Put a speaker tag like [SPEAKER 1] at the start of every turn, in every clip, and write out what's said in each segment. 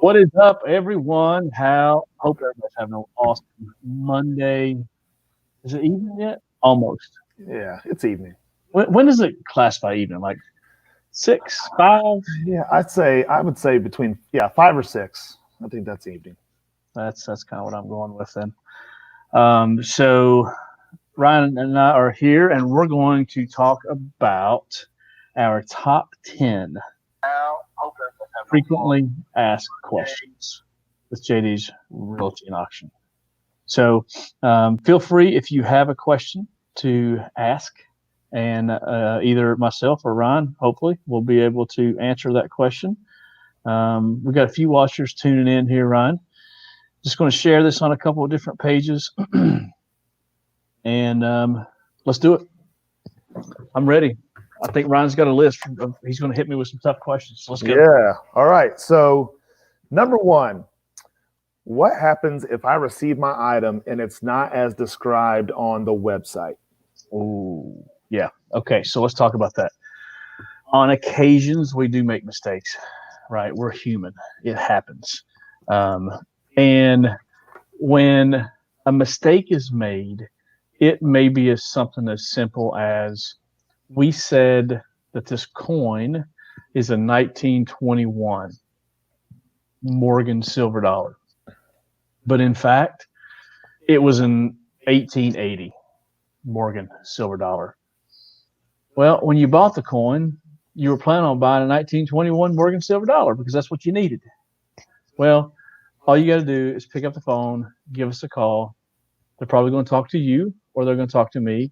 [SPEAKER 1] What is up, everyone? Hope everybody's having an awesome Monday. Is it evening yet? Almost.
[SPEAKER 2] Yeah, it's evening.
[SPEAKER 1] When does it classify evening? Like six, five?
[SPEAKER 2] Yeah, I would say between 5 or 6. I think that's evening.
[SPEAKER 1] That's kind of what I'm going with then. So Ryan and I are here, and we're going to talk about our top 10 frequently asked questions with JD's Realty and Auction. So feel free if you have a question to ask, and either myself or Ryan, hopefully, will be able to answer that question. We've got a few watchers tuning in here, Ryan. Just going to share this on a couple of different pages, and let's do it. I'm ready. I think Ryan's got a list. He's going to hit me with some tough questions. Let's go.
[SPEAKER 2] Yeah. All right. So, number one, what happens if I receive my item and it's not as described on the website?
[SPEAKER 1] Oh, yeah. Okay, so let's talk about that. On occasions, we do make mistakes, right? We're human. It happens. And when a mistake is made, it may be as something as simple as we said that this coin is a 1921 Morgan silver dollar. But in fact, it was an 1880 Morgan silver dollar. Well, when you bought the coin, you were planning on buying a 1921 Morgan silver dollar because that's what you needed. Well, all you got to do is pick up the phone, give us a call. They're probably going to talk to you or they're going to talk to me,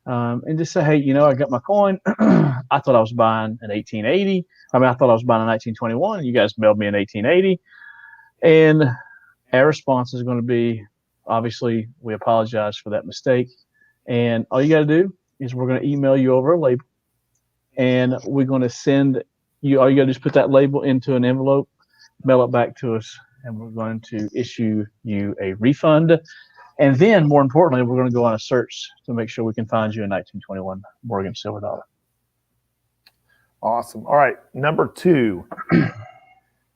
[SPEAKER 1] and just say, hey, I got my coin. I thought I was buying an 1880. I thought I was buying a 1921. And you guys mailed me an 1880. And our response is going to be, obviously, we apologize for that mistake. And all you got to do is we're going to email you over a label, and we're going to send you. All you got to do is put that label into an envelope, mail it back to us, and we're going to issue you a refund. And then, more importantly, we're going to go on a search to make sure we can find you a 1921 Morgan silver dollar.
[SPEAKER 2] Awesome. All right. Number two,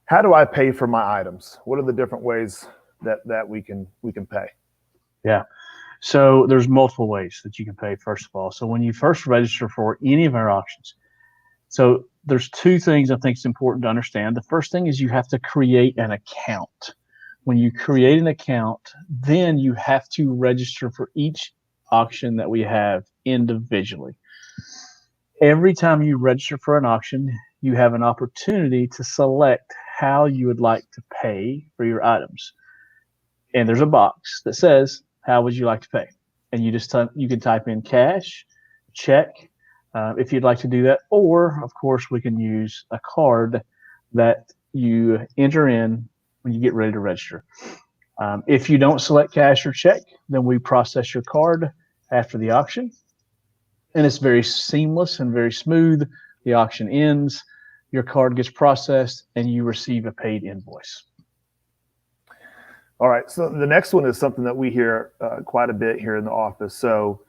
[SPEAKER 2] how do I pay for my items? What are the different ways that we can pay?
[SPEAKER 1] Yeah. So there's multiple ways that you can pay, first of all. So when you first register for any of our auctions, so there's two things I think it's important to understand. The first thing is you have to create an account. When you create an account, then you have to register for each auction that we have individually. Every time you register for an auction, you have an opportunity to select how you would like to pay for your items. And there's a box that says, how would you like to pay? And you can type in cash, check, if you'd like to do that. Or, of course, we can use a card that you enter in when you get ready to register. If you don't select cash or check, then we process your card after the auction. And it's very seamless and very smooth. The auction ends, your card gets processed, and you receive a paid invoice.
[SPEAKER 2] All right. So the next one is something that we hear quite a bit here in the office. So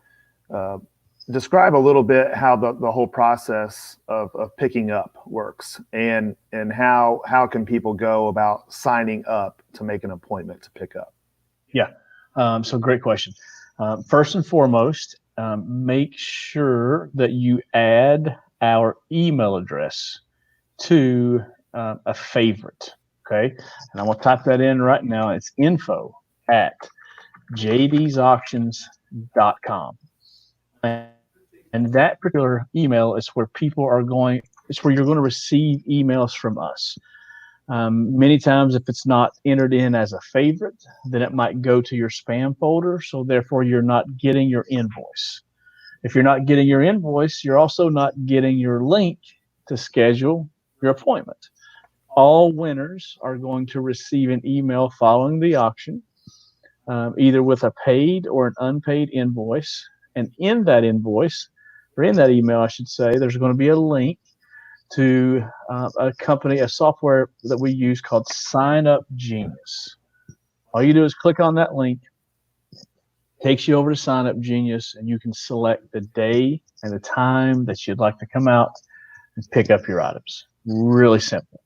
[SPEAKER 2] describe a little bit how the whole process of picking up works, and how can people go about signing up to make an appointment to pick up?
[SPEAKER 1] Yeah. So great question. First and foremost, make sure that you add our email address to a favorite. Okay. And I'm going to type that in right now. It's info@jdsauctions.com. And that particular email is where it's where you're going to receive emails from us. Many times, if it's not entered in as a favorite, then it might go to your spam folder. So therefore, you're not getting your invoice. If you're not getting your invoice, you're also not getting your link to schedule your appointment. All winners are going to receive an email following the auction, either with a paid or an unpaid invoice. And in that invoice, or in that email, I should say, there's going to be a link to a software that we use called Sign Up Genius. All you do is click on that link, takes you over to Sign Up Genius, and you can select the day and the time that you'd like to come out and pick up your items. Really simple.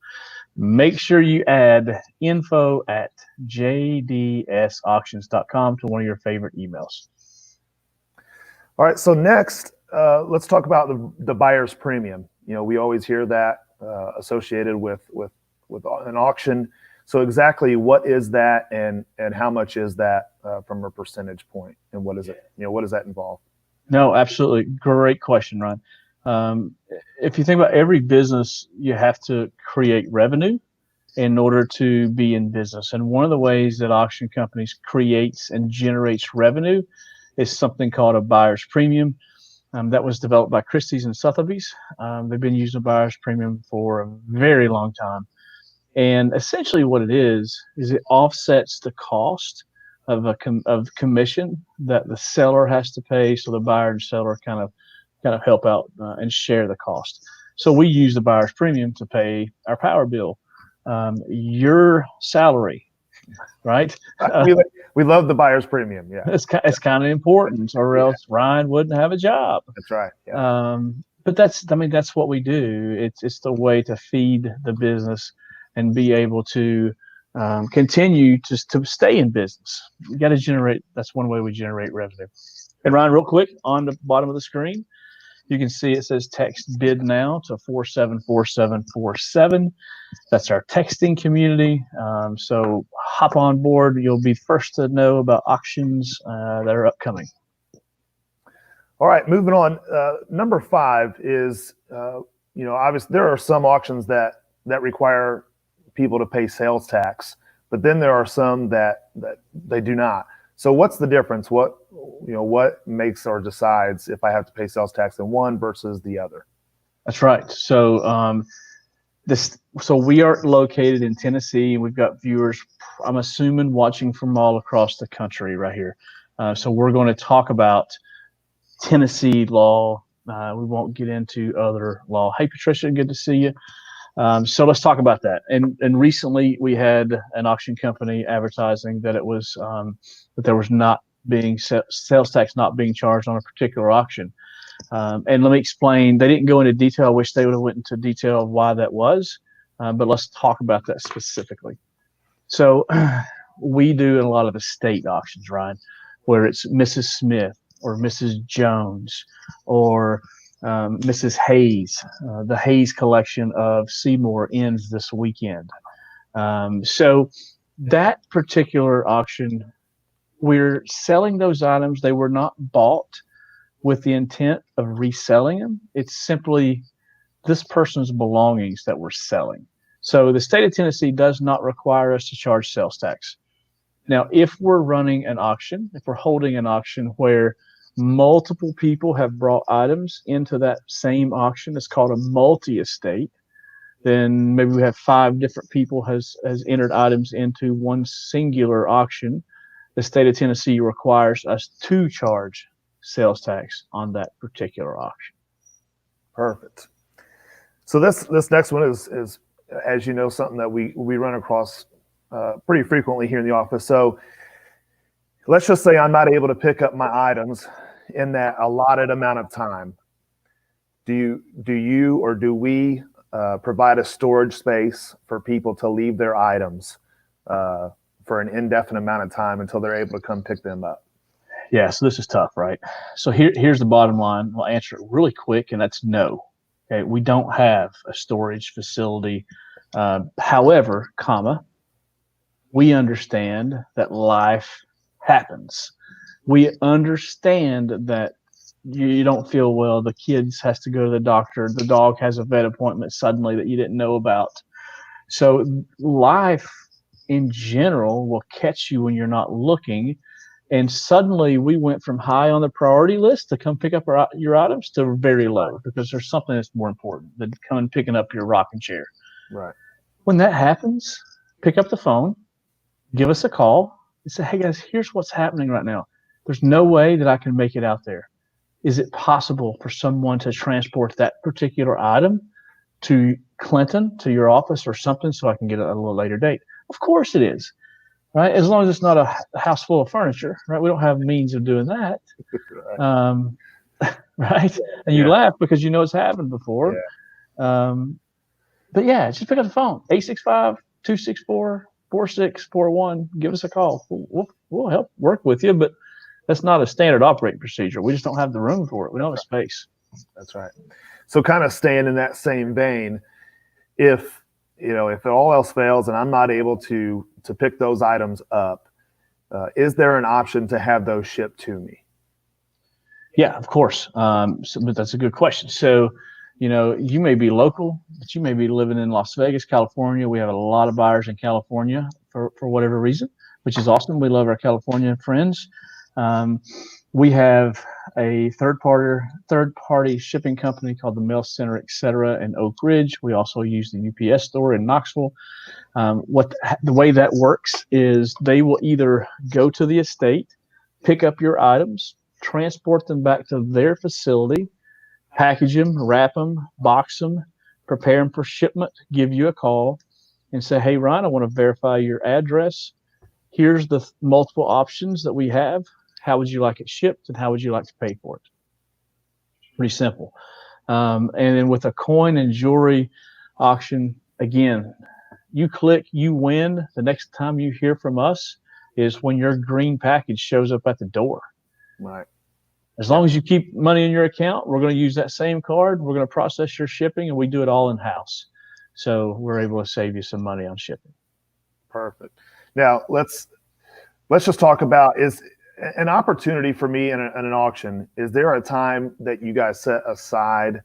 [SPEAKER 1] make sure you add info@jdsauctions.com to one of your favorite emails.
[SPEAKER 2] All right. So next, let's talk about the buyer's premium. We always hear that associated with an auction. So exactly what is that, and how much is that from a percentage point, and what is it? What does that involve?
[SPEAKER 1] No, absolutely. Great question, Ron. If you think about every business, you have to create revenue in order to be in business. And one of the ways that auction companies creates and generates revenue is something called a buyer's premium. That was developed by Christie's and Sotheby's. They've been using a buyer's premium for a very long time. And essentially what it is it offsets the cost of of commission that the seller has to pay. So the buyer and seller kind of help out and share the cost. So we use the buyer's premium to pay our power bill, your salary, right?
[SPEAKER 2] We love the buyer's premium. Yeah,
[SPEAKER 1] it's kind of important, or else Ryan wouldn't have a job.
[SPEAKER 2] That's right. Yeah.
[SPEAKER 1] But that's what we do. It's the way to feed the business and be able to continue to stay in business. You got to generate. That's one way we generate revenue. And Ryan, real quick, on the bottom of the screen, you can see it says text bid now to 474747. That's our texting community. So hop on board. You'll be first to know about auctions that are upcoming.
[SPEAKER 2] All right, moving on. Number 5 is, obviously there are some auctions that require people to pay sales tax, but then there are some that they do not. So what's the difference? What makes or decides if I have to pay sales tax in one versus the other?
[SPEAKER 1] That's right. So so we are located in Tennessee. We've got viewers, I'm assuming, watching from all across the country right here. So we're going to talk about Tennessee law. We won't get into other law. Hey, Patricia, good to see you. So let's talk about that. And recently we had an auction company advertising that it was that there was not being sales tax not being charged on a particular auction. And let me explain. They didn't go into detail. I wish they would have went into detail of why that was. But let's talk about that specifically. So we do a lot of estate auctions, Ryan, where it's Mrs. Smith or Mrs. Jones or Mrs. Hayes. The Hayes collection of Seymour ends this weekend. So that particular auction, we're selling those items. They were not bought with the intent of reselling them. It's simply this person's belongings that we're selling. So the state of Tennessee does not require us to charge sales tax. Now, if we're running an auction, if we're holding an auction where multiple people have brought items into that same auction, it's called a multi-estate, then maybe we have 5 different people has entered items into one singular auction. The state of Tennessee requires us to charge sales tax on that particular auction.
[SPEAKER 2] Perfect. So this next one is as you know, something that we run across pretty frequently here in the office. So let's just say I'm not able to pick up my items in that allotted amount of time. Do you or do we provide a storage space for people to leave their items for an indefinite amount of time until they're able to come pick them up?
[SPEAKER 1] Yeah, so this is tough, right? So here's the bottom line. I'll answer it really quick, and that's no. Okay, we don't have a storage facility. However, we understand that life happens. We understand that you don't feel well, the kids has to go to the doctor, the dog has a vet appointment suddenly that you didn't know about. So life in general will catch you when you're not looking. And suddenly we went from high on the priority list to come pick up your items to very low because there's something that's more important than coming picking up your rocking chair.
[SPEAKER 2] Right.
[SPEAKER 1] When that happens, pick up the phone, give us a call, and say, hey guys, here's what's happening right now. There's no way that I can make it out there. Is it possible for someone to transport that particular item to Clinton, to your office or something so I can get it at a little later date? Of course it is. Right, as long as it's not a house full of furniture, right? We don't have means of doing that, right? And you laugh because you know it's happened before. But yeah, just pick up the phone, 865-264-4641. Give us a call. We'll help work with you, but that's not a standard operating procedure. We just don't have the room for it. We don't have the space.
[SPEAKER 2] That's right. So kind of staying in that same vein, if all else fails and I'm not able to pick those items up, is there an option to have those shipped to me?
[SPEAKER 1] Yeah, of course. But that's a good question. So, you may be local, but you may be living in Las Vegas, California. We have a lot of buyers in California for whatever reason, which is awesome. We love our California friends. We have a third party shipping company called the Mail Center, etc., in Oak Ridge. We also use the UPS store in Knoxville. The way that works is they will either go to the estate, pick up your items, transport them back to their facility, package them, wrap them, box them, prepare them for shipment, give you a call, and say, "Hey, Ryan, I want to verify your address. Here's the multiple options that we have. How would you like it shipped, and how would you like to pay for it?" Pretty simple. And then with a coin and jewelry auction, again, you click, you win. The next time you hear from us is when your green package shows up at the door.
[SPEAKER 2] Right.
[SPEAKER 1] As long as you keep money in your account, we're going to use that same card. We're going to process your shipping, and we do it all in-house. So we're able to save you some money on shipping.
[SPEAKER 2] Perfect. Now let's just talk about, is an opportunity for me in an auction. Is there a time that you guys set aside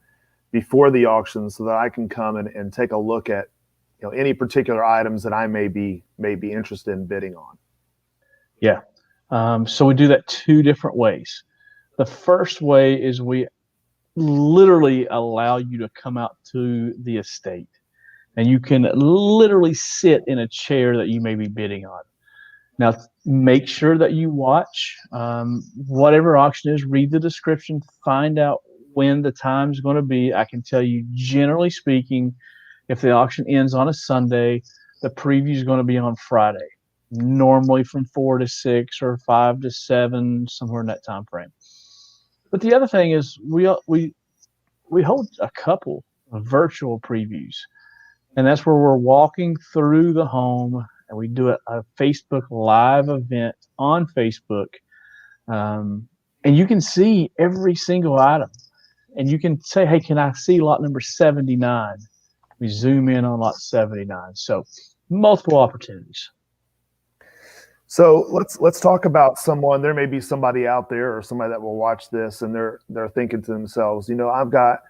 [SPEAKER 2] before the auction so that I can come and take a look at any particular items that I may be interested in bidding on?
[SPEAKER 1] Yeah. So we do that two different ways. The first way is we literally allow you to come out to the estate, and you can literally sit in a chair that you may be bidding on. Now, make sure that you watch whatever auction is, read the description, find out when the time's going to be. I can tell you, generally speaking, if the auction ends on a Sunday, the preview is going to be on Friday, normally from 4 to 6 or 5 to 7, somewhere in that time frame. But the other thing is we hold a couple of virtual previews, and that's where we're walking through the home, and we do a Facebook Live event on Facebook, and you can see every single item, and you can say, "Hey, can I see lot number 79?" We zoom in on lot 79. So multiple opportunities.
[SPEAKER 2] So let's talk about someone. There may be somebody out there or somebody that will watch this and they're thinking to themselves, I've got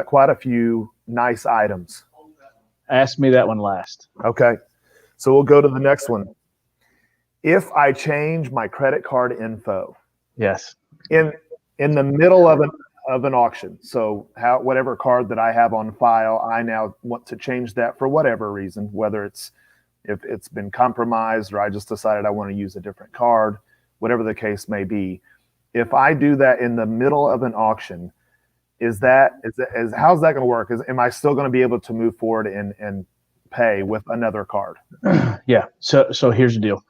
[SPEAKER 2] quite a few nice items.
[SPEAKER 1] Ask me that one last.
[SPEAKER 2] Okay. So we'll go to the next one. If I change my credit card info.
[SPEAKER 1] Yes.
[SPEAKER 2] In the middle of an auction. So whatever card that I have on file, I now want to change that for whatever reason, whether if it's been compromised or I just decided I want to use a different card, whatever the case may be. If I do that in the middle of an auction, how's that going to work? Am I still going to be able to move forward and pay with another card?
[SPEAKER 1] Yeah. So here's the deal.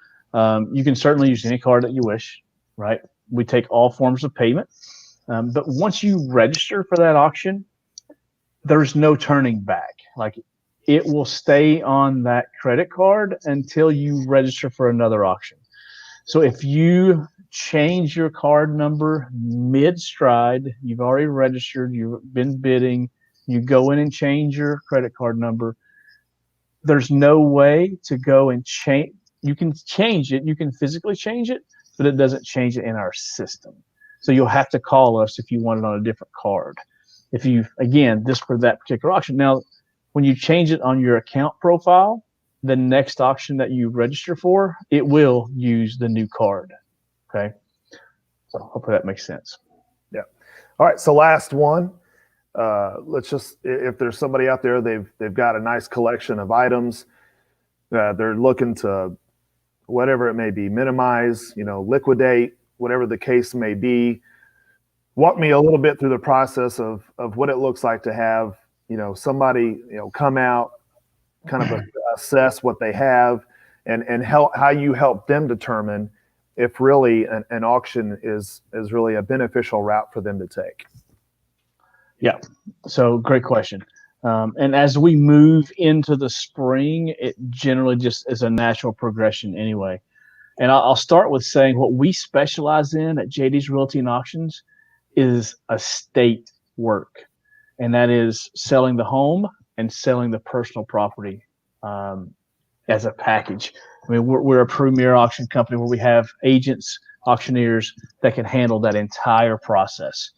[SPEAKER 1] You can certainly use any card that you wish, right? We take all forms of payment. But once you register for that auction, there's no turning back. Like, it will stay on that credit card until you register for another auction. So if you change your card number mid-stride, you've already registered, you've been bidding, you go in and change your credit card number, there's no way to go and change. You can change it, you can physically change it, but it doesn't change it in our system. So you'll have to call us if you want it on a different card. If you, again, just for that particular auction. Now, when you change it on your account profile, the next auction that you register for, it will use the new card. Okay. So hopefully that makes sense.
[SPEAKER 2] Yeah. All right. So last one. If there's somebody out there, they've got a nice collection of items. They're looking to, whatever it may be, minimize, liquidate, whatever the case may be. Walk me a little bit through the process of what it looks like to have, somebody, come out, kind of assess what they have and how you help them determine if really an auction is really a beneficial route for them to take.
[SPEAKER 1] Yeah. So great question. And as we move into the spring, it generally just is a natural progression anyway. And I'll start with saying what we specialize in at JD's Realty and Auctions is estate work, and that is selling the home and selling the personal property as a package. I mean, we're a premier auction company where we have agents, auctioneers that can handle that entire process.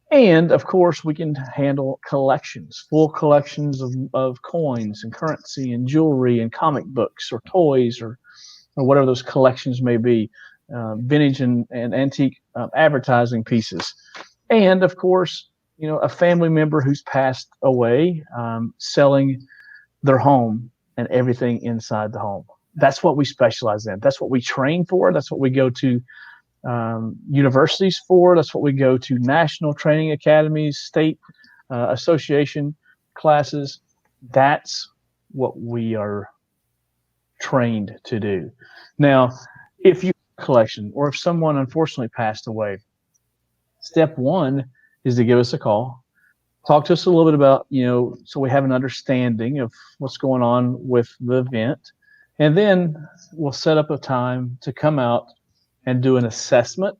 [SPEAKER 1] And of course, we can handle collections, full collections of coins and currency and jewelry and comic books or toys or whatever those collections may be, vintage and antique advertising pieces. And of course, a family member who's passed away, selling their home and everything inside the home. That's what we specialize in. That's what we train for. That's what we go to universities for. That's what we go to national training academies, state association classes. That's what we are trained to do. Now, if you have a collection or if someone unfortunately passed away, step one is to give us a call. Talk to us a little bit about, so we have an understanding of what's going on with the event. And then we'll set up a time to come out and do an assessment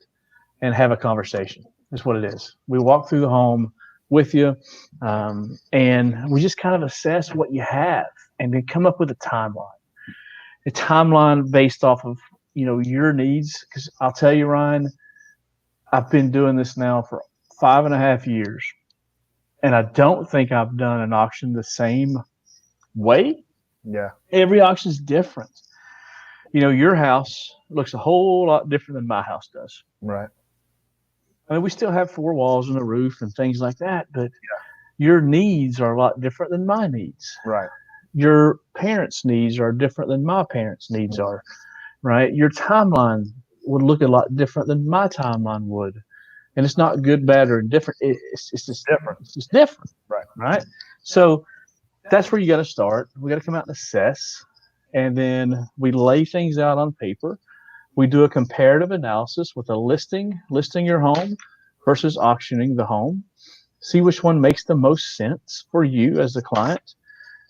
[SPEAKER 1] and have a conversation. That's what it is. We walk through the home with you, and we just kind of assess what you have and then come up with a timeline. A timeline based off of, your needs. Because I'll tell you, Ryan, I've been doing this now for 5.5 years, and I don't think I've done an auction the same way.
[SPEAKER 2] Yeah.
[SPEAKER 1] Every auction is different. Your house looks a whole lot different than my house does.
[SPEAKER 2] Right.
[SPEAKER 1] I mean, we still have 4 walls and a roof and things like that, but your needs are a lot different than my needs.
[SPEAKER 2] Right.
[SPEAKER 1] Your parents' needs are different than my parents' needs are, right? Your timeline would look a lot different than my timeline would. And it's not good, bad, or indifferent. It's just
[SPEAKER 2] Different.
[SPEAKER 1] It's just different.
[SPEAKER 2] Right.
[SPEAKER 1] Right. So that's where you got to start. We got to come out and assess, and then we lay things out on paper. We do a comparative analysis with a listing your home versus auctioning the home. See which one makes the most sense for you as the client.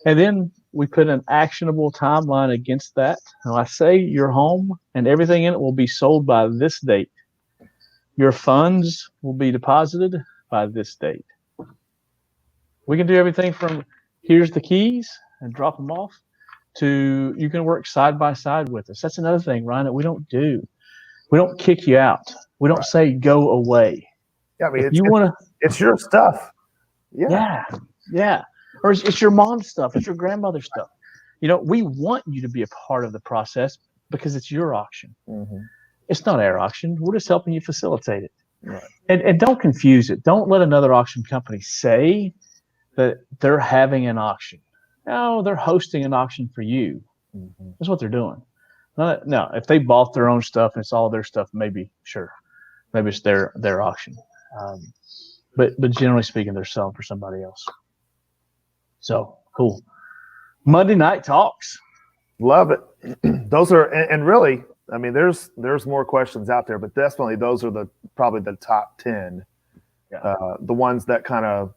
[SPEAKER 1] And then we put an actionable timeline against that. And I say your home and everything in it will be sold by this date. Your funds will be deposited by this date. We can do everything from here's the keys and drop them off to you can work side by side with us. That's another thing, Ryan, that we don't do. We don't kick you out. We don't say go away.
[SPEAKER 2] Yeah, I mean,
[SPEAKER 1] it's
[SPEAKER 2] your stuff.
[SPEAKER 1] Yeah. Or it's your mom's stuff. It's your grandmother's stuff. We want you to be a part of the process because it's your auction.
[SPEAKER 2] Mm-hmm.
[SPEAKER 1] It's not our auction. We're just helping you facilitate it.
[SPEAKER 2] Right.
[SPEAKER 1] And don't confuse it. Don't let another auction company say that they're having an auction. No, they're hosting an auction for you.
[SPEAKER 2] Mm-hmm.
[SPEAKER 1] That's what they're doing. No, if they bought their own stuff and it's all their stuff, maybe it's their auction. But generally speaking, they're selling for somebody else. So cool. Monday night talks.
[SPEAKER 2] Love it. Those are, and really, I mean, there's more questions out there, but definitely those are probably the top 10.
[SPEAKER 1] Yeah.
[SPEAKER 2] The ones that kind of,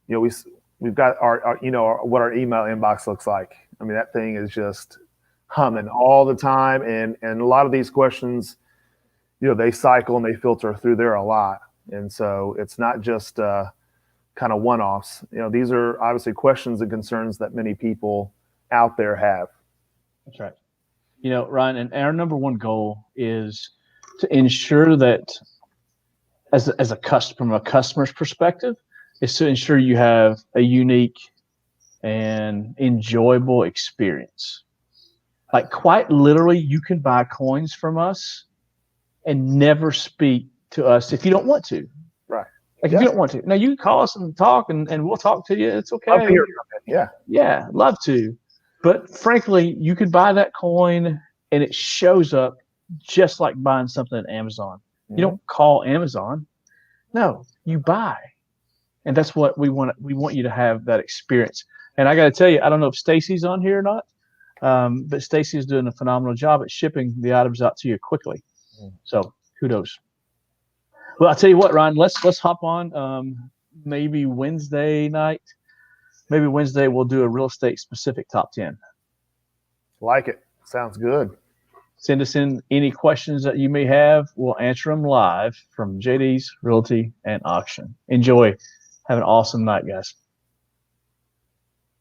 [SPEAKER 2] we've got our what our email inbox looks like. I mean, that thing is just humming all the time. And a lot of these questions, they cycle and they filter through there a lot. And so it's not just kind of one-offs. These are obviously questions and concerns that many people out there have.
[SPEAKER 1] That's right. Ryan, and our number one goal is to ensure that as a customer, from a customer's perspective, is to ensure you have a unique and enjoyable experience. Like quite literally, you can buy coins from us and never speak to us if you don't want to.
[SPEAKER 2] Right.
[SPEAKER 1] Like if you don't want to. Now you can call us and talk and we'll talk to you. It's okay.
[SPEAKER 2] Love to hear from it. Yeah.
[SPEAKER 1] Yeah, love to. But frankly, you could buy that coin and it shows up just like buying something at Amazon. Mm-hmm. You don't call Amazon. No, you buy. And that's what we want. We want you to have that experience. And I got to tell you, I don't know if Stacy's on here or not, but Stacy is doing a phenomenal job at shipping the items out to you quickly. So kudos. Well, I'll tell you what, Ryan, let's hop on maybe Wednesday night maybe Wednesday we'll do a real estate specific top 10.
[SPEAKER 2] Like it. Sounds good.
[SPEAKER 1] Send us in any questions that you may have. We'll answer them live from JD's Realty and Auction. Enjoy. Have an awesome night, guys.